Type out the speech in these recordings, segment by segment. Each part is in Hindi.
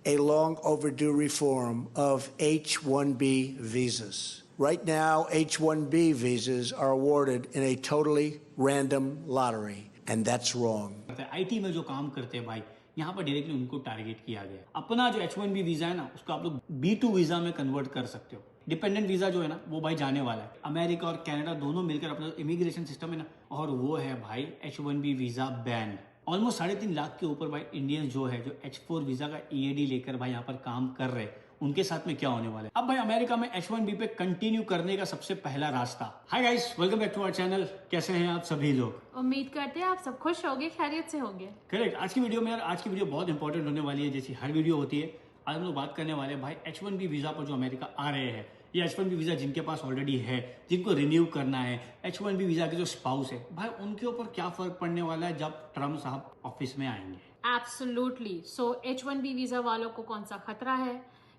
a long overdue reform of H-1B visas. Right now, H-1B visas are awarded in a totally random lottery, and that's wrong. IT में जो काम करते हैं भाई, यहाँ पर डायरेक्टली उनको टारगेट किया गया। अपना जो H-1B वीजा है ना, उसको आप लोग B2 वीजा में कन्वर्ट कर सकते हो। डिपेंडेंट वीजा जो है ना, वो भाई जाने वाला है। अमेरिका और कनाडा दोनों मिलकर अपना इमिग्रेशन सिस्टम है ना, और वो है भाई H-1B visa ban. Almost 3.5 lakh के ऊपर भाई इंडियंस जो है, जो H4 वीजा का EAD लेकर भाई यहाँ पर काम कर रहे हैं, उनके साथ में क्या होने वाला है। अब भाई अमेरिका में H-1B पे कंटिन्यू करने का सबसे पहला रास्ता। Hi guys, welcome back to our channel. कैसे हैं आप सभी लोग? उम्मीद करते हैं आप सब खुश होंगे, खैरियत से होंगे। करेक्ट। आज की वीडियो में यार, आज की वीडियो बहुत इंपॉर्टेंट होने वाली है, जैसी हर वीडियो होती है। आज हम लोग बात करने वाले हैं भाई H-1B वीजा पर जो अमेरिका आ रहे हैं, ये H-1B वीजा जिनके पास ऑलरेडी है, जिनको रिन्यू करना है, H-1B वीजा के जो स्पाउस है भाई, उनके ऊपर क्या फर्क पड़ने वाला है जब ट्रम्प साहब ऑफिस में आएंगे। एब्सोल्युटली। सो H-1B वीजा वालों को कौन सा खतरा है,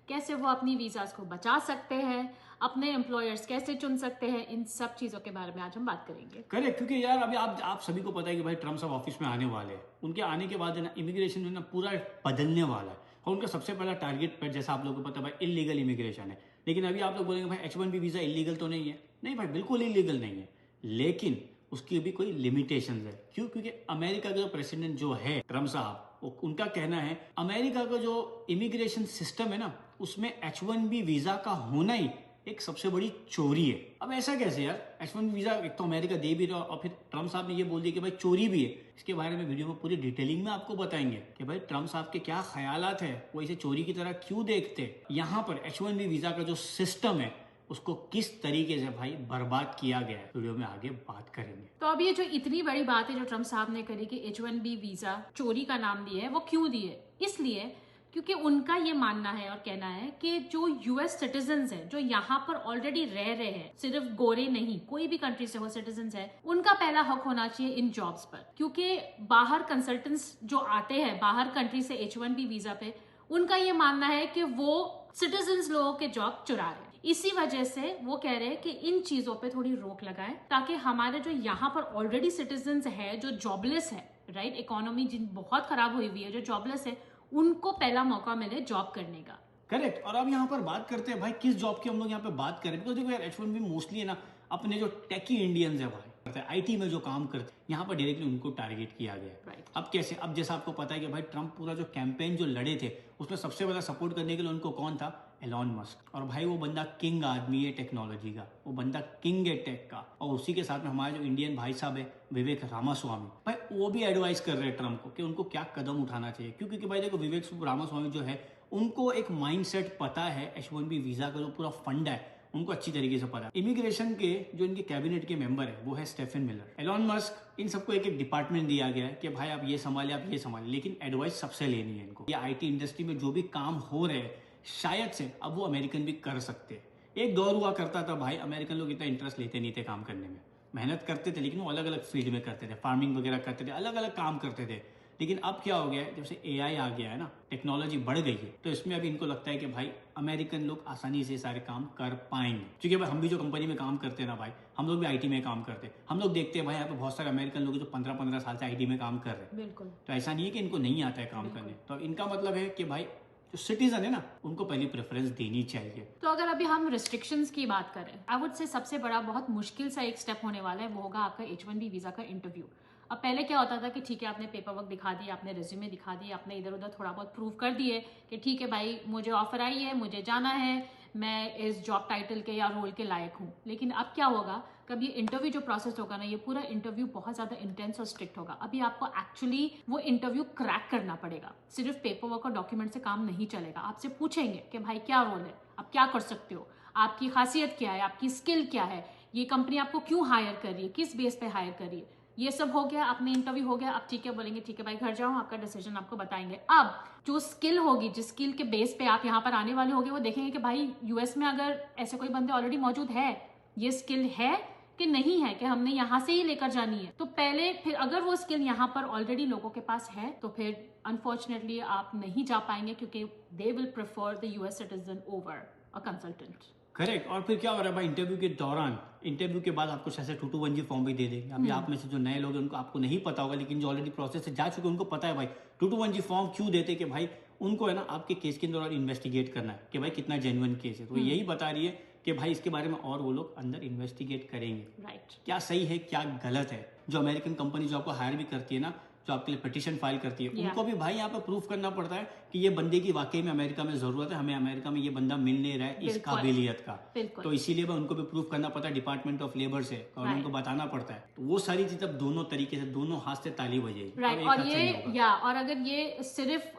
कैसे वो अपनी वीजास को बचा सकते हैं, अपने एम्प्लॉयर्स कैसे चुन सकते हैं, इन सब चीजों के बारे में आज हम बात करेंगे। करेक्ट, क्योंकि यार अभी आप सभी को पता है कि भाई ट्रम्प साहब ऑफिस में आने वाले हैं। उनके आने के बाद है ना, इमिग्रेशन है ना पूरा बदलने वाला है, और उनका सबसे पहला टारगेट पर, जैसा आप लोगों को पता है भाई, इलीगल इमिग्रेशन है। लेकिन अभी आप लोग बोलेंगे भाई H-1B वीजा इलीगल तो नहीं है। नहीं भाई, बिल्कुल इलीगल नहीं है, लेकिन उसकी भी कोई लिमिटेशंस है। क्यों? क्योंकि अमेरिका का जो प्रेसिडेंट जो है ट्रम्प साहब, उनका कहना है अमेरिका का जो इमिग्रेशन सिस्टम है ना, उसमें H-1B वीजा का होना ही एक सबसे बड़ी चोरी है। अब ऐसा कैसे यार? H-1B वीजा एक तो अमेरिका दे भी रहा, और फिर ट्रम्प साहब ने ये बोल दिया कि भाई चोरी भी है। इसके बारे में वीडियो में पूरी डिटेलिंग में आपको बताएंगे कि भाई ट्रम्प साहब के क्या ख्यालात है, वो इसे चोरी की तरह क्यों देखते। यहाँ पर H-1B वीजा का जो सिस्टम है, उसको किस तरीके से भाई बर्बाद किया गया है, वीडियो में आगे बात करेंगे। तो अब ये जो इतनी बड़ी बात है जो ट्रम्प साहब ने करी कि H-1B वीजा चोरी का नाम दिए है, वो क्यों दिए? इसलिए क्योंकि उनका ये मानना है और कहना है कि जो यूएस सिटीजन्स हैं, जो यहाँ पर ऑलरेडी रह रहे हैं, सिर्फ गोरे नहीं, कोई भी कंट्री से वो सिटीजन्स है, उनका पहला हक होना चाहिए इन जॉब्स पर। क्योंकि बाहर कंसल्टेंट्स जो आते हैं बाहर कंट्री से H-1B वीजा पे, उनका ये मानना है कि वो सिटीजन्स लोगों के जॉब चुरा रहे हैं। इसी वजह से वो कह रहे हैं कि इन चीजों पे थोड़ी रोक लगाएं, ताकि हमारे जो यहाँ पर ऑलरेडी सिटीजन्स है, जो जॉबलेस है, राइट, इकोनॉमी जिन बहुत खराब हुई हुई है, जो जॉबलेस है, उनको पहला मौका मिले जॉब करने का। करेक्ट। और अब यहाँ पर बात करते हैं भाई किस जॉब की हम लोग यहाँ पे बात करें, बिकॉज देखो यार H-1B मोस्टली है ना अपने जो टेकी इंडियंस है भाई, आईटी में जो काम करते हैं, यहाँ पर डायरेक्टली उनको टारगेट किया गया है। Right. अब कैसे? अब जैसा आपको पता है कि भाई ट्रम्प पूरा जो कैंपेन जो लड़े थे, उसमें सबसे बड़ा सपोर्ट करने के लिए उनको कौन था? Elon Musk. और भाई वो बंदा किंग आदमी है टेक्नोलॉजी का, वो बंदा किंग है टेक का। और उसी के साथ में हमारे जो इंडियन भाई साहब है विवेक रामास्वामी, भाई वो भी एडवाइस कर रहे हैं ट्रम्प को कि उनको क्या कदम उठाना चाहिए। क्योंकि भाई देखो, विवेक रामास्वामी जो है, उनको एक माइंडसेट पता है H-1B वीजा का जो पूरा फंड है, उनको अच्छी तरीके से पता है। इमिग्रेशन के जो इनके कैबिनेट के मेंबर है, वो है स्टेफन मिलर। एलॉन मस्क, इन सबको एक एक डिपार्टमेंट दिया गया है कि भाई आप ये संभाले, आप ये संभाले, लेकिन एडवाइस सबसे लेनी है इनको। ये आईटी इंडस्ट्री में जो भी काम हो रहे हैं, शायद से अब वो अमेरिकन भी कर सकते हैं। एक दौर हुआ करता था भाई, अमेरिकन लोग इतना इंटरेस्ट लेते नहीं थे काम करने में, मेहनत करते थे, लेकिन वो अलग अलग फील्ड में करते थे, फार्मिंग वगैरह करते थे, अलग अलग काम करते थे। लेकिन अब क्या हो गया है, जब से AI आ गया है ना, टेक्नोलॉजी बढ़ गई है, तो इसमें अभी इनको लगता है कि भाई अमेरिकन लोग आसानी से सारे काम कर पाएंगे। क्योंकि भाई हम भी जो कंपनी में काम करते हैं ना भाई, हम लोग भी आईटी में काम करते हैं, हम लोग देखते हैं भाई यहाँ पे बहुत सारे अमेरिकन लोग जो 15-15 साल से आईटी में काम कर रहे हैं। बिल्कुल। तो ऐसा नहीं है कि इनको नहीं आता है काम करने। तो इनका मतलब है कि भाई जो सिटीजन है ना, उनको पहली प्रेफरेंस देनी चाहिए। तो अगर अभी हम रिस्ट्रिक्शंस की बात करें, आई वुड से सबसे बड़ा बहुत मुश्किल सा एक स्टेप होने वाला है, वो होगा आपका H-1B वीजा का इंटरव्यू। अब पहले क्या होता था कि ठीक है, आपने पेपर वर्क दिखा दिया, आपने रिज्यूमे दिखा दिया, आपने इधर उधर थोड़ा बहुत प्रूव कर दिए कि ठीक है भाई, मुझे ऑफर आई है, मुझे जाना है, मैं इस जॉब टाइटल के या रोल के लायक हूँ। लेकिन अब क्या होगा, कब ये इंटरव्यू जो प्रोसेस होगा ना, ये पूरा इंटरव्यू बहुत ज्यादा इंटेंस और स्ट्रिक्ट होगा। अभी आपको एक्चुअली वो इंटरव्यू क्रैक करना पड़ेगा, सिर्फ पेपर वर्क और डॉक्यूमेंट से काम नहीं चलेगा। आपसे पूछेंगे कि भाई क्या रोल है, आप क्या कर सकते हो, आपकी खासियत क्या है, आपकी स्किल क्या है, ये कंपनी आपको क्यों हायर कर रही है, किस बेस पे हायर कर रही है। ये सब हो गया, अपने इंटरव्यू हो गया। अब ठीक है, बोलेंगे ठीक है भाई घर जाओ, आपका डिसीजन आपको बताएंगे। अब जो स्किल होगी, जिस स्किल के बेस पे आप यहाँ पर आने वाले होगे, वो देखेंगे कि भाई यूएस में अगर ऐसे कोई बंदे ऑलरेडी मौजूद है, ये स्किल है कि नहीं है, कि हमने यहाँ से ही लेकर जानी है। तो पहले फिर अगर वो स्किल यहाँ पर ऑलरेडी लोगों के पास है, तो फिर अनफॉर्चुनेटली आप नहीं जा पाएंगे, क्योंकि they will prefer the US citizen over a consultant. Correct. और फिर क्या हो रहा है भाई, इंटरव्यू के दौरान, इंटरव्यू के बाद आपको ऐसे 221G फॉर्म भी दे देंगे। अभी आप में से जो नए लोग हैं उनको आपको नहीं पता होगा, लेकिन जो ऑलरेडी प्रोसेस से जा चुके हैं उनको पता है भाई 221G फॉर्म क्यों देते कि भाई उनको है ना आपके केस के अंदर और इन्वेस्टिगेट करना है कि भाई कितना जेन्युइन केस है। तो यही बता रही है कि भाई इसके बारे में और वो लोग अंदर इन्वेस्टिगेट करेंगे, राइट। क्या सही है क्या गलत है। जो अमेरिकन कंपनी जो आपको हायर भी करती है ना, जो आपके लिए पिटीशन फाइल करती है, उनको भी भाई यहाँ पे प्रूफ करना पड़ता है कि ये बंदे की वाकई में अमेरिका में जरूरत है, हमें अमेरिका में ये बंदा मिल नहीं रहा है इस काबिलियत का। तो इसीलिए उनको भी प्रूफ करना पड़ता है डिपार्टमेंट ऑफ लेबर से, गवर्नमेंट को बताना पड़ता है। तो वो सारी चीज अब दोनों तरीके से, दोनों हाथ से ताली बजेगी। राइट। और ये और अगर ये सिर्फ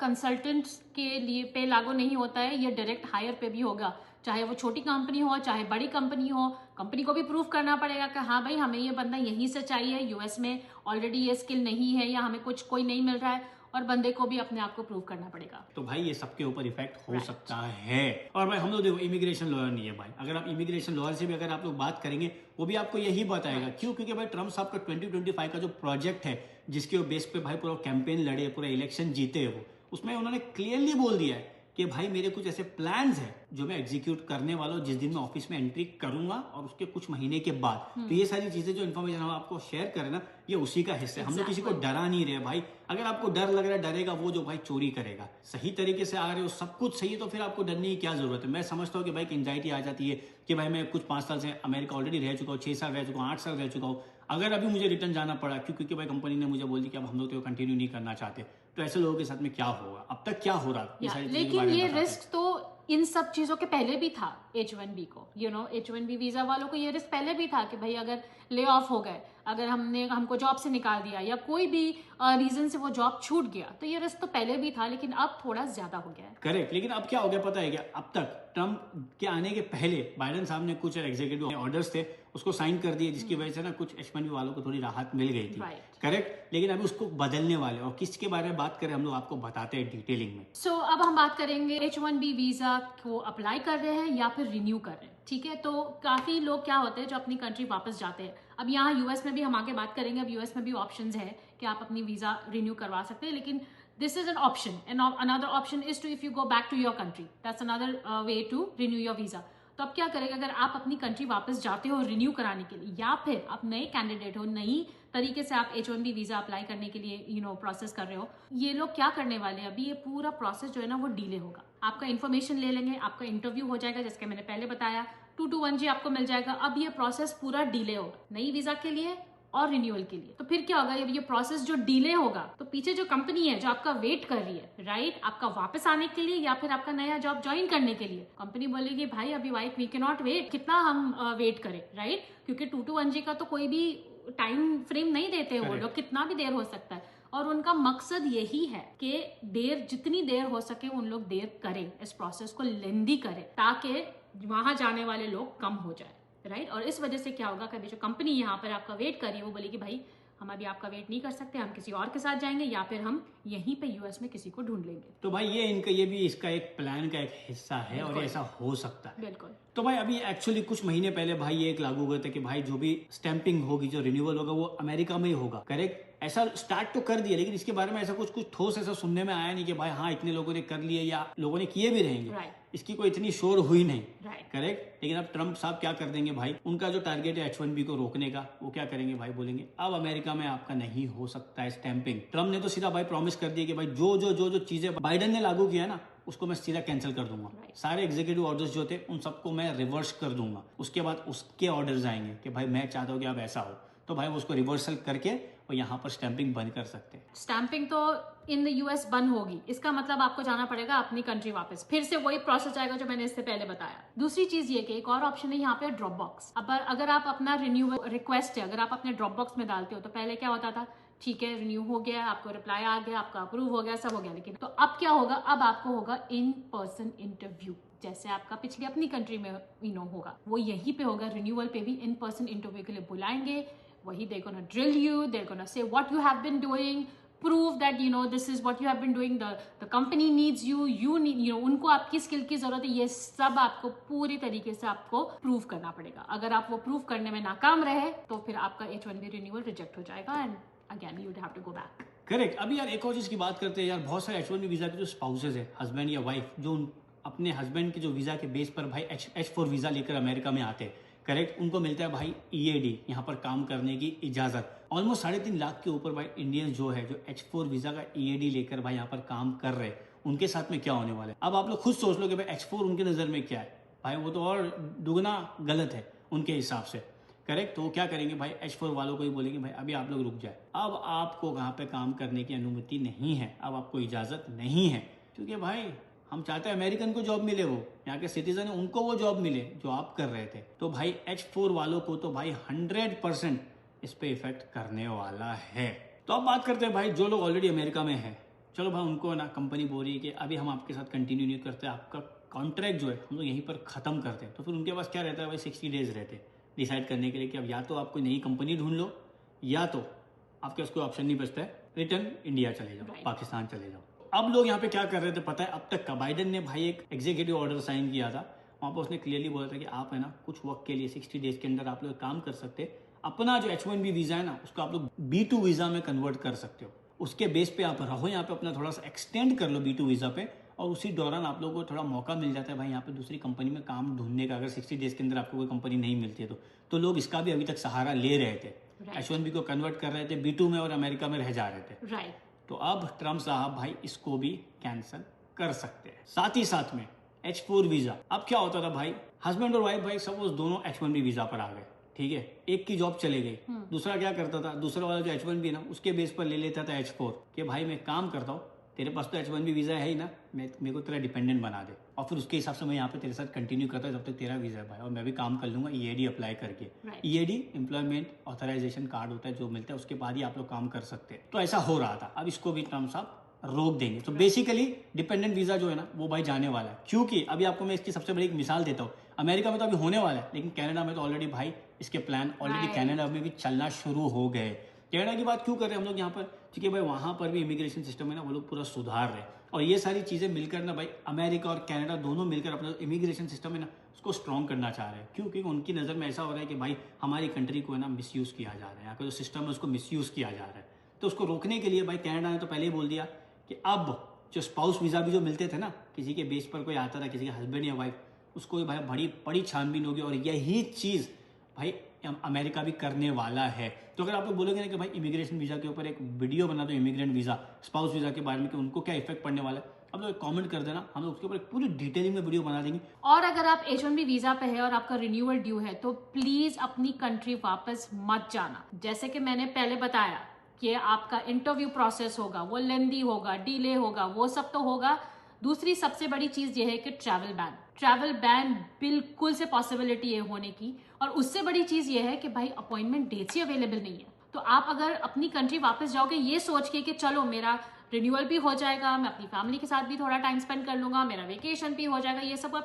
कंसल्टेंट के लिए पे लागू नहीं होता है, ये डायरेक्ट हायर पे भी होगा, चाहे वो छोटी कंपनी हो चाहे बड़ी कंपनी हो। कंपनी को भी प्रूफ करना पड़ेगा कि हाँ भाई हमें ये बंदा यहीं से चाहिए, यूएस में ऑलरेडी ये स्किल नहीं है या हमें कोई नहीं मिल रहा है, और बंदे को भी अपने आप को प्रूव करना पड़ेगा। तो भाई ये सबके ऊपर इफेक्ट हो सकता है। और भाई हम लोग देखो इमिग्रेशन लॉयर नहीं है भाई, अगर आप इमिग्रेशन लॉयर से भी अगर आप लोग बात करेंगे वो भी आपको यही बताएगा। क्यों? क्योंकि भाई ट्रम्प साहब का 2025 का जो प्रोजेक्ट है जिसके बेस पे भाई पूरा कैंपेन लड़े, पूरा इलेक्शन जीते, वो उसमें उन्होंने क्लियरली बोल दिया है कि भाई मेरे कुछ ऐसे प्लान्स हैं जो मैं एग्जीक्यूट करने वाला हूँ जिस दिन मैं ऑफिस में एंट्री करूंगा और उसके कुछ महीने के बाद। तो ये सारी चीजें जो इन्फॉर्मेशन हम आपको शेयर करें ना, ये उसी का हिस्सा है। हम लोग किसी को डरा नहीं रहे भाई। अगर आपको डर लग रहा है, डरेगा वो जो भाई चोरी करेगा। सही तरीके से आ रहे हो, सब कुछ सही है, तो फिर आपको डरने की क्या जरूरत है। मैं समझता हूँ कि भाई एक एंजाइटी आ जाती है कि भाई मैं कुछ 5 साल से अमेरिका ऑलरेडी रह चुका हूँ, 6 साल रह चुका हूँ, 8 साल रह चुका हूँ, अगर अभी मुझे रिटर्न जाना पड़ा क्योंकि भाई कंपनी ने मुझे बोल दिया कि अब हम लोग तो कंटिन्यू नहीं करना चाहते, तो ऐसे लोगों के साथ में क्या होगा, अब तक क्या हो रहा है। लेकिन ये रिस्क तो इन सब चीजों के पहले भी था H1B को, H1B वीजा वालों को ये रिस्क पहले भी था कि भाई अगर ले ऑफ हो गए, अगर हमको जॉब से निकाल दिया या कोई भी रीजन से वो जॉब छूट गया, तो ये रिस्क तो पहले भी था, लेकिन अब थोड़ा ज्यादा हो गया है। करेक्ट। लेकिन अब क्या हो गया पता है क्या? अब तक ट्रम्प के आने के पहले बाइडेन साहब ने कुछ एग्जीक्यूटिव ऑर्डर्स थे उसको साइन कर दिए, जिसकी वजह से ना कुछ H1B वालों को थोड़ी राहत मिल गई थी। करेक्ट। लेकिन अभी उसको बदलने वाले, और किसके बारे में बात करें हम लोग आपको बताते हैं डिटेलिंग में। सो अब हम बात करेंगे H1B वीजा को अप्लाई कर रहे हैं या फिर रिन्यू कर रहे हैं। ठीक है, तो काफी लोग क्या होते हैं जो अपनी कंट्री वापस जाते हैं। अब यहाँ यूएस में भी हम आगे बात करेंगे, अब यूएस में भी ऑप्शंस है कि आप अपनी वीजा रिन्यू करवा सकते हैं, लेकिन this is an option, and another option is to if you go back to your country, that's another way to renew your visa। तो अब क्या करेंगे, अगर आप अपनी कंट्री वापस जाते हो रिन्यू कराने के लिए, या फिर आप नए कैंडिडेट हो, नई तरीके से आप H1B वीजा अप्लाई करने के लिए प्रोसेस कर रहे हो, ये लोग क्या करने वाले हैं, अभी ये पूरा प्रोसेस जो है ना वो डिले होगा। आपका इन्फॉर्मेशन ले लेंगे, आपका इंटरव्यू हो जाएगा, जैसे मैंने पहले बताया 221G आपको मिल जाएगा। अब ये प्रोसेस पूरा डिले होगा नई वीजा के लिए और रिन्यूअल के लिए। तो फिर क्या होगा, ये प्रोसेस जो डिले होगा, तो पीछे जो कंपनी है जो आपका वेट कर रही है, राइट, आपका वापस आने के लिए या फिर आपका नया जॉब ज्वाइन करने के लिए, कंपनी बोलेगी भाई अभी वी कैन नॉट वेट, कितना हम वेट करें, राइट, क्योंकि 221G का तो कोई भी टाइम फ्रेम नहीं देते वो लोग, कितना भी देर हो सकता है। और उनका मकसद यही है कि जितनी देर हो सके उन लोग देर करें, इस प्रोसेस को लेंदी करें, ताकि वहां जाने वाले लोग कम हो जाए, राइट। और इस वजह से क्या होगा, कभी जो कंपनी यहाँ पर आपका वेट कर रही है वो बोलेगी भाई हम अभी आपका वेट नहीं कर सकते, हम किसी और के साथ जाएंगे या फिर हम यहीं पे यूएस में किसी को ढूंढ लेंगे। तो भाई ये भी इसका एक प्लान का एक हिस्सा है और ऐसा हो सकता है। बिल्कुल। तो भाई अभी एक्चुअली कुछ महीने पहले भाई ये एक लागू हुआ था कि भाई जो भी स्टैंपिंग होगी, जो रिन्यूअल होगा वो अमेरिका में ही होगा। करेक्ट। ऐसा स्टार्ट तो कर दिया, लेकिन इसके बारे में ऐसा कुछ ठोस ऐसा सुनने में आया नहीं कि भाई हाँ इतने लोगों ने कर लिए या लोगों ने किए भी रहेंगे। इसकी कोई इतनी शोर हुई नहीं। करेक्ट। लेकिन अब ट्रम्प साहब क्या कर देंगे भाई, उनका जो टारगेट है H1B को रोकने का, वो क्या करेंगे भाई, बोलेंगे अब अमेरिका में आपका नहीं हो सकता है स्टैंपिंग। ट्रम्प ने तो सीधा भाई प्रॉमिस कर दिया कि भाई जो चीजें बाइडेन ने लागू किया ना उसको मैं सीधा कैंसिल कर दूंगा। सारे एग्जीक्यूटिव ऑर्डर्स जो थे उन सबको मैं रिवर्स कर दूंगा। उसके बाद उसके ऑर्डर्स आएंगे कि भाई मैं चाहता हूँ कि अब ऐसा हो, तो भाई वो उसको रिवर्सल करके और यहाँ पर स्टैंपिंग बंद कर सकते हैं। स्टैंपिंग तो इन द यूएस बंद होगी, इसका मतलब आपको जाना पड़ेगा अपनी कंट्री वापस, फिर से वही प्रोसेस आएगा जो मैंने इससे पहले बताया। दूसरी चीज ये कि एक और ऑप्शन है यहाँ पे ड्रॉप बॉक्स। अब अगर आप अपना रिन्यूअल रिक्वेस्ट है अगर आप अपने ड्रॉप बॉक्स में डालते हो, तो पहले क्या होता था, ठीक है रिन्यू हो गया, आपको रिप्लाई आ गया, आपका अप्रूव हो गया, सब हो गया, लेकिन तो अब क्या होगा, अब आपको होगा इन पर्सन इंटरव्यू, जैसे आपका पिछली अपनी कंट्री में होगा, वो यहीं पे होगा। रिन्यूअल पे भी इन पर्सन इंटरव्यू के लिए बुलाएंगे, वही they're gonna drill you, they're gonna say what you have been doing, prove that this is what you have been doing, the company needs you need उनको आपकी स्किल की जरूरत है, ये सब आपको पूरी तरीके से आपको प्रूव करना पड़ेगा। अगर आप वो प्रूव करने में नाकाम रहे तो फिर आपका H1B रिन्यूअल रिजेक्ट हो जाएगा and again you would have to go back. Correct. अभी यार एक और चीज की बात करते हैं यार, बहुत सारे H1B वीजा के जो स्पाउसेस है, हस्बैंड या वाइफ, जो अपने हस्बैंड के जो वीजा के बेस पर भाई H4 वीजा लेकर अमेरिका में आते हैं, करेक्ट, उनको मिलता है भाई EAD, यहाँ पर काम करने की इजाजत। ऑलमोस्ट 3.5 लाख के ऊपर भाई इंडियंस जो है जो H4 वीजा का EAD लेकर भाई यहाँ पर काम कर रहे हैं, उनके साथ में क्या होने वाला है। अब आप लोग खुद सोच लो कि भाई H4 उनके नज़र में क्या है, भाई वो तो और दुगना गलत है उनके हिसाब से, करेक्ट। तो वो क्या करेंगे भाई, H4 वालों को ही बोलेंगे भाई अभी आप लोग रुक जाए, अब आपको वहाँ पे काम करने की अनुमति नहीं है, अब आपको इजाज़त नहीं है, क्योंकि भाई हम चाहते हैं अमेरिकन को जॉब मिले, वो यहाँ के सिटीजन है उनको वो जॉब मिले जो आप कर रहे थे। तो भाई H4 वालों को तो भाई 100% इस पे इफेक्ट करने वाला है। तो अब बात करते हैं भाई जो लोग ऑलरेडी अमेरिका में है, चलो भाई उनको ना कंपनी बोल रही है कि अभी हम आपके साथ कंटिन्यू नहीं करते, आपका कॉन्ट्रैक्ट जो है हम लोग यहीं पर ख़त्म करते हैं। तो फिर उनके पास क्या रहता है भाई, 60 डेज रहते हैं डिसाइड करने के लिए कि अब या तो आप कोई नई कंपनी ढूंढ लो, या तो आपके पास कोई ऑप्शन नहीं बचता है, रिटर्न इंडिया चले जाओ, पाकिस्तान चले जाओ। अब लोग यहाँ पे क्या कर रहे थे पता है, अब तक का बाइडेन ने भाई एक एग्जीक्यूटिव ऑर्डर साइन किया था, वहाँ पर उसने क्लियरली बोला था कि आप है ना कुछ वक्त के लिए 60 डेज के अंदर आप लोग काम कर सकते, अपना जो H1B वीज़ा है ना उसको आप लोग B2 वीज़ा में कन्वर्ट कर सकते हो, उसके बेस पे आप रहो यहाँ पे, अपना थोड़ा सा एक्सटेंड कर लो B2 वीज़ा पे, और उसी दौरान आप लोगों को थोड़ा मौका मिल जाता है भाई यहाँ पे दूसरी कंपनी में काम ढूंढने का। अगर 60 डेज के अंदर आपको कोई कंपनी नहीं मिलती है तो लोग इसका भी अभी तक सहारा ले रहे थे, H1B को कन्वर्ट कर रहे थे B2 में और अमेरिका में रह जा रहे थे। राइट। तो अब ट्रम्प साहब भाई इसको भी कैंसिल कर सकते हैं। साथ ही साथ में H4 वीज़ा, अब क्या होता था भाई, हस्बैंड और वाइफ भाई सपोज दोनों H1B वीज़ा पर आ गए, ठीक है, एक की जॉब चले गई, दूसरा क्या करता था, दूसरा वाला जो H1B ना उसके बेस पर ले लेता था H4 कि भाई मैं काम करता हूँ, तेरे पास तो H1B वीज़ा है ही ना, मेरे को तेरा डिपेंडेंट बना दे, और फिर उसके हिसाब से मैं यहाँ पे तेरे साथ कंटिन्यू करता हूँ जब तक तेरा वीज़ा है भाई, और मैं भी काम कर लूँगा EAD अप्लाई करके। EAD एम्प्लॉयमेंट ऑथराइजेशन कार्ड होता है जो मिलता है, उसके बाद ही आप लोग काम कर सकते हैं। तो ऐसा हो रहा था, अब इसको भी ट्रम्प साहब रोक देंगे। तो बेसिकली डिपेंडेंट वीज़ा जो है ना वो भाई जाने वाला है, क्योंकि अभी आपको मैं इसकी सबसे बड़ी एक मिसाल देता हूँ, अमेरिका में तो अभी होने वाला है, लेकिन कनाडा में तो ऑलरेडी भाई इसके प्लान ऑलरेडी कनाडा में भी चलना शुरू हो गए। कनाडा की बात क्यों कर रहे हैं हम लोग यहाँ पर, क्योंकि भाई वहाँ पर भी इमिग्रेशन सिस्टम है ना वो लोग पूरा सुधार रहे हैं, और ये सारी चीज़ें मिलकर ना भाई अमेरिका और कनाडा दोनों मिलकर अपना इमिग्रेशन सिस्टम है ना उसको स्ट्रॉन्ग करना चाह रहे हैं, क्योंकि उनकी नज़र में ऐसा हो रहा है कि भाई हमारी कंट्री को है ना मिसयूज़ किया जा रहा है, यहाँ का जो सिस्टम है उसको मिसयूज़ किया जा रहा है। तो उसको रोकने के लिए भाई कनाडा ने तो पहले ही बोल दिया कि अब जो स्पाउस वीज़ा भी जो मिलते थे ना, किसी के बेस पर कोई आता था, किसी के हस्बैंड या वाइफ, उसको भाई बड़ी बड़ी छानबीन होगी, और यही चीज़ भाई अमेरिका भी करने वाला है। तो अगर आप लोग बोलोगे ना कि भाई इमिग्रेशन वीज़ा के ऊपर एक वीडियो बना दो, इमिग्रेंट वीज़ा स्पाउस वीज़ा के बारे में कि उनको क्या इफेक्ट पड़ने वाला है, आप लोग कमेंट कर देना, हम लोग उसके ऊपर एक पूरी डिटेलिंग में वीडियो बना देंगे। और अगर आप H1B वीजा पे है और आपका रिन्यूअल ड्यू है तो प्लीज अपनी कंट्री वापस मत जाना। जैसे कि मैंने पहले बताया कि आपका इंटरव्यू प्रोसेस होगा, वो लेंदी होगा, डिले होगा, वो सब तो होगा। दूसरी सबसे बड़ी चीज ये है कि ट्रैवल बैन बिल्कुल से पॉसिबिलिटी है होने की, और उससे बड़ी चीज ये है कि भाई अपॉइंटमेंट डेट्स ही अवेलेबल नहीं है। तो आप अगर अपनी कंट्री वापस जाओगे ये सोच के कि चलो मेरा रिन्यूअल भी हो जाएगा, मैं अपनी फैमिली के साथ भी थोड़ा टाइम स्पेंड कर लूंगा, मेरा वेकेशन भी हो जाएगा, ये सब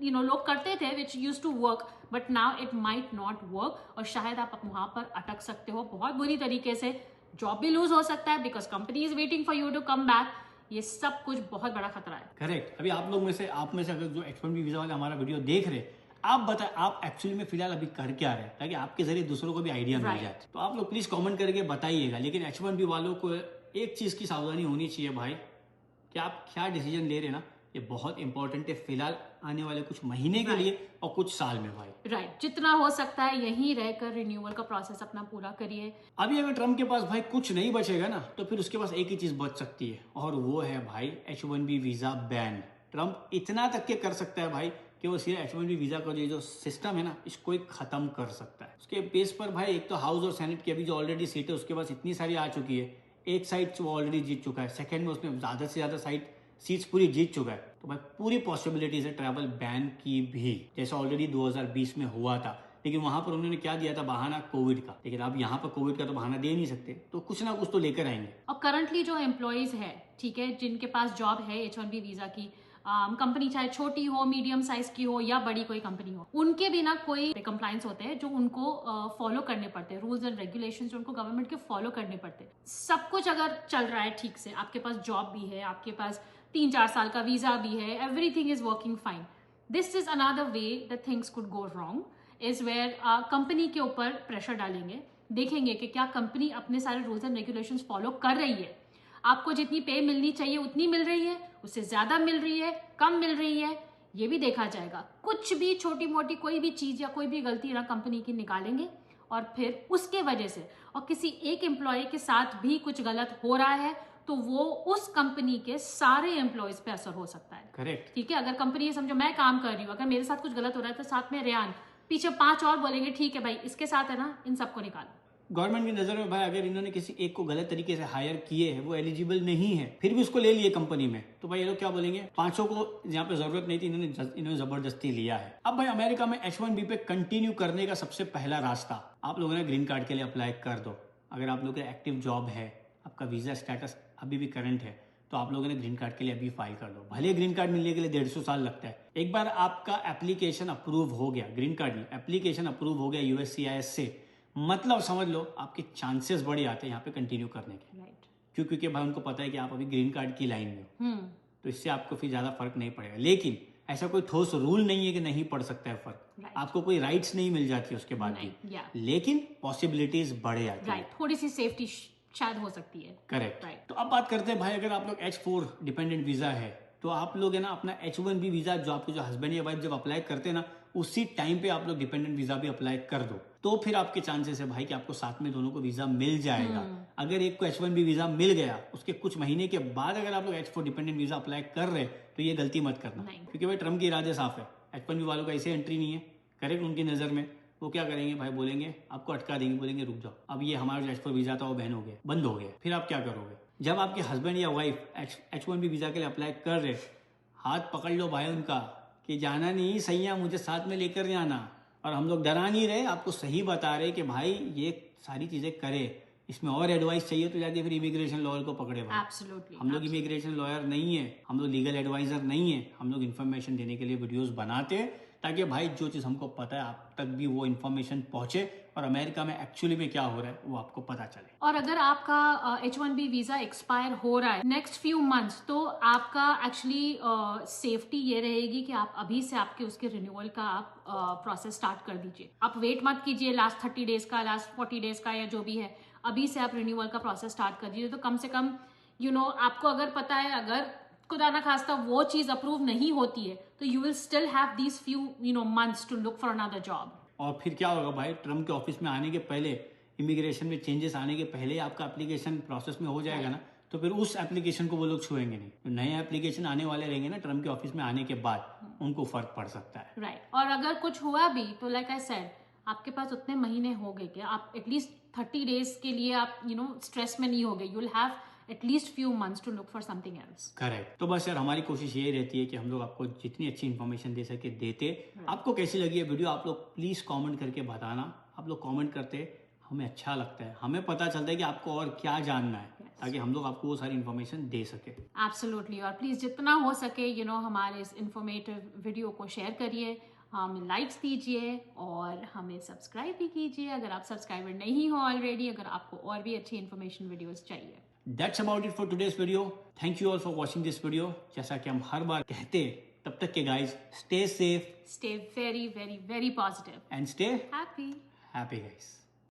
लोग करते थे which use to work, but now it might not work, और शायद आप वहां पर अटक सकते हो बहुत बुरी तरीके से, जॉब भी लूज हो सकता है because company is waiting for you to come back. ये सब कुछ बहुत बड़ा खतरा है। करेक्ट। अभी आप में से अगर जो H1B वीज़ा वाले हमारा वीडियो देख रहे, आप बताएं आप एक्चुअली में फिलहाल अभी कर क्या रहे, ताकि आपके जरिए दूसरों को भी आइडिया मिल जाए। तो आप लोग प्लीज कमेंट करके बताइएगा। लेकिन H1B वालों को एक चीज की सावधानी होनी चाहिए भाई, कि आप क्या डिसीजन ले रहे हैं ना, ये बहुत इंपॉर्टेंट है फिलहाल आने वाले कुछ महीने के लिए और कुछ साल में भाई। राइट, जितना हो सकता है यहीं रहकर रिन्यूअल का प्रोसेस अपना पूरा करिए। अभी अगर ट्रम्प के पास भाई कुछ नहीं बचेगा ना, तो फिर उसके पास एक ही चीज बच सकती है, और वो है भाई H1B वीजा बैन। ट्रम्प इतना तक के कर सकता है भाई कि वो सिर्फ H1B वीजा का जो सिस्टम है ना इसको ही खत्म कर सकता है। उसके बेस पर भाई एक तो हाउस और सेनेट की अभी जो ऑलरेडी सीट है उसके पास इतनी सारी आ चुकी है, एक साइड वो ऑलरेडी जीत चुका है, सेकंड में उसने ज्यादा से ज्यादा सीट्स पूरी जीत चुका है। तो भाई पूरी पॉसिबिलिटीज है ट्रैवल बैन की भी, जैसा ऑलरेडी 2020 में हुआ था। लेकिन वहां पर उन्होंने क्या दिया था बहाना, कोविड का। लेकिन अब यहाँ पर कोविड का तो बहाना दे नहीं सकते, तो कुछ ना कुछ तो लेकर आएंगे। और करंटली जो एम्प्लॉयज है, ठीक है, जिनके पास जॉब है H1B वीजा की, कंपनी चाहे छोटी हो, मीडियम साइज की हो या बड़ी कोई कंपनी हो, उनके भी ना कोई कंप्लायंस होते हैं जो उनको फॉलो करने पड़ते हैं, रूल्स एंड रेगुलेशंस जो उनको गवर्नमेंट के फॉलो करने पड़ते हैं। सब कुछ अगर चल रहा है ठीक से, आपके पास जॉब भी है, आपके पास 3-4 साल का वीजा भी है, everything is working fine, this is another way that things could go wrong, is where company के ऊपर प्रेशर डालेंगे, देखेंगे कि क्या कंपनी अपने सारे रूल्स एंड रेगुलेशंस फॉलो कर रही है, आपको जितनी पे मिलनी चाहिए उतनी मिल रही है, उससे ज्यादा मिल रही है, कम मिल रही है, ये भी देखा जाएगा। कुछ भी छोटी मोटी कोई भी चीज या कोई भी गलती ना कंपनी की निकालेंगे, और फिर उसके वजह से और किसी एक एम्प्लॉय के साथ भी कुछ गलत हो रहा है तो वो उस कंपनी के सारे एम्प्लॉयज पे असर हो सकता है। करेक्ट। ठीक है, अगर कंपनी, समझो मैं काम कर रही हूँ, अगर मेरे साथ कुछ गलत हो रहा है तो साथ में रेयान, पीछे 5 और बोलेंगे ठीक है भाई इसके साथ है ना, इन सबको निकालो। गवर्नमेंट की नज़र में भाई अगर इन्होंने किसी एक को गलत तरीके से हायर किए है, वो एलिजिबल नहीं है, फिर भी उसको ले लिए कंपनी में, तो भाई ये लोग क्या बोलेंगे, 500 को जहाँ पे जरूरत नहीं थी इन्होंने जबरदस्ती लिया है। अब भाई अमेरिका में H1B पे कंटिन्यू करने का सबसे पहला रास्ता, आप लोगों ने ग्रीन कार्ड के लिए अप्लाई कर दो। अगर आप लोगों का एक्टिव जॉब है, आपका वीजा स्टेटस अभी भी करंट है, तो आप लोगों ने ग्रीन कार्ड के लिए अभी फाइल कर दो। भले ग्रीन कार्ड मिलने के लिए 150 साल लगता है। एक बार आपका एप्लीकेशन अप्रूव हो गया, ग्रीन कार्ड एप्लीकेशन अप्रूव हो गया USCIS से, मतलब समझ लो आपके चांसेस बढ़ जाते हैं यहाँ पे कंटिन्यू करने के। राइट। क्योंकि भाई उनको पता है कि आप अभी ग्रीन कार्ड की लाइन में हो, हम्म। तो इससे आपको फिर ज्यादा फर्क नहीं पड़ेगा। लेकिन ऐसा कोई ठोस रूल नहीं है कि नहीं पड़ सकता है फर्क। Right. आपको कोई राइट्स नहीं मिल जाती उसके बाद नहीं, भी, yeah. लेकिन पॉसिबिलिटीज बढ़ जाती है। राइट, थोड़ी सी सेफ्टी शायद हो सकती है। करेक्ट। Right. तो अब बात करते हैं भाई, अगर आप लोग H4 डिपेंडेंट वीजा है, तो आप लोग है ना अपना H1B वीजा, जो आपके जो हस्बैंड या वाइफ जब अप्लाई करते हैं ना, उसी टाइम पे आप लोग डिपेंडेंट वीजा भी अप्लाई कर दो, तो फिर आपके चांसेस है भाई कि आपको साथ में दोनों को वीजा मिल जाएगा। अगर एक को H1B वीजा मिल गया, उसके कुछ महीने के बाद अगर आप लोग H4 डिपेंडेंट वीजा अप्लाई कर रहे, तो ये गलती मत करना, क्योंकि भाई ट्रम्प के इरादे साफ है, H1B वालों का ऐसे एंट्री नहीं है। करेक्ट। उनकी नजर में वो क्या करेंगे भाई, बोलेंगे आपको अटका देंगे, बोलेंगे रुक जाओ, अब ये हमारा जो H4 वीजा था वो बैन हो गया, बंद हो गया, फिर आप क्या करोगे? जब आपके हस्बैंड या वाइफ H1B वीजा के लिए अप्लाई कर रहे, हाथ पकड़ लो भाई उनका कि जाना नहीं, सैया मुझे साथ में लेकर जाना। और हम लोग डरा नहीं रहे, आपको सही बता रहे कि भाई ये सारी चीजें करे, इसमें और एडवाइस चाहिए तो जाके फिर इमिग्रेशन लॉयर को पकड़े भाई। Absolutely, हम लोग इमिग्रेशन लॉयर नहीं है, हम लोग लीगल एडवाइजर नहीं है, हम लोग इन्फॉर्मेशन देने के लिए वीडियोस बनाते हैं, ताकि भाई जो चीज़ हमको पता है आप तक भी वो इन्फॉर्मेशन पहुंचे और अमेरिका में एक्चुअली में क्या हो रहा है वो आपको पता चले। और अगर आपका H1B वीजा एक्सपायर हो रहा है नेक्स्ट फ्यू मंथ्स, तो आपका एक्चुअली सेफ्टी ये रहेगी कि आप अभी से आपके उसके रिन्यूअल का आप प्रोसेस स्टार्ट कर दीजिए। आप वेट मत कीजिए लास्ट 30 डेज का, लास्ट 40 डेज का, या जो भी है, अभी से आप रिन्यूअल का प्रोसेस स्टार्ट कर दीजिए। तो कम से कम आपको अगर पता है, अगर खुदा ना खास्ता वो चीज अप्रूव नहीं होती है, तो you will still have these few months to look for another job. और फिर क्या होगा भाई, ट्रम्प के ऑफिस में आने के पहले, इमिग्रेशन में चेंजेस आने के पहले आपका एप्लीकेशन प्रोसेस में हो जाएगा ना, तो फिर उस एप्लीकेशन को वो लोग छुएंगे नहीं। तो नए एप्लीकेशन आने वाले रहेंगे ना ट्रम्प के ऑफिस में आने के बाद, उनको फर्क पड़ सकता है। राइट। और अगर कुछ हुआ भी तो लाइक आई सेड, आपके पास उतने महीने हो गए कि आप एटलीस्ट 30 डेज के लिए आप स्ट्रेस में नहीं हो गए। You will have at least few months to look for something else. Correct. तो बस यार हमारी कोशिश यही रहती है कि हम लोग आपको जितनी अच्छी इन्फॉर्मेशन दे सके देते। आपको कैसी लगी है वीडियो, आप लोग प्लीज कमेंट करके बताना। आप लोग कमेंट करते हमें अच्छा लगता है, हमें पता चलता है कि आपको और क्या जानना है, ताकि हम लोग आपको वो सारी इन्फॉर्मेशन दे सके। एब्सोल्युटली। और प्लीज जितना हो सके हमारे इस इंफॉर्मेटिव वीडियो को शेयर करिए, हमें लाइक्स दीजिए और हमें सब्सक्राइब भी कीजिए अगर आप सब्सक्राइबर नहीं हो ऑलरेडी, अगर आपको और भी अच्छी इन्फॉर्मेशन वीडियोस चाहिए। That's about it for today's video. Thank you all for watching this video. जैसा कि हम हर बार कहते हैं, तब तक के guys, stay safe, stay very, very, very positive and stay happy happy guys.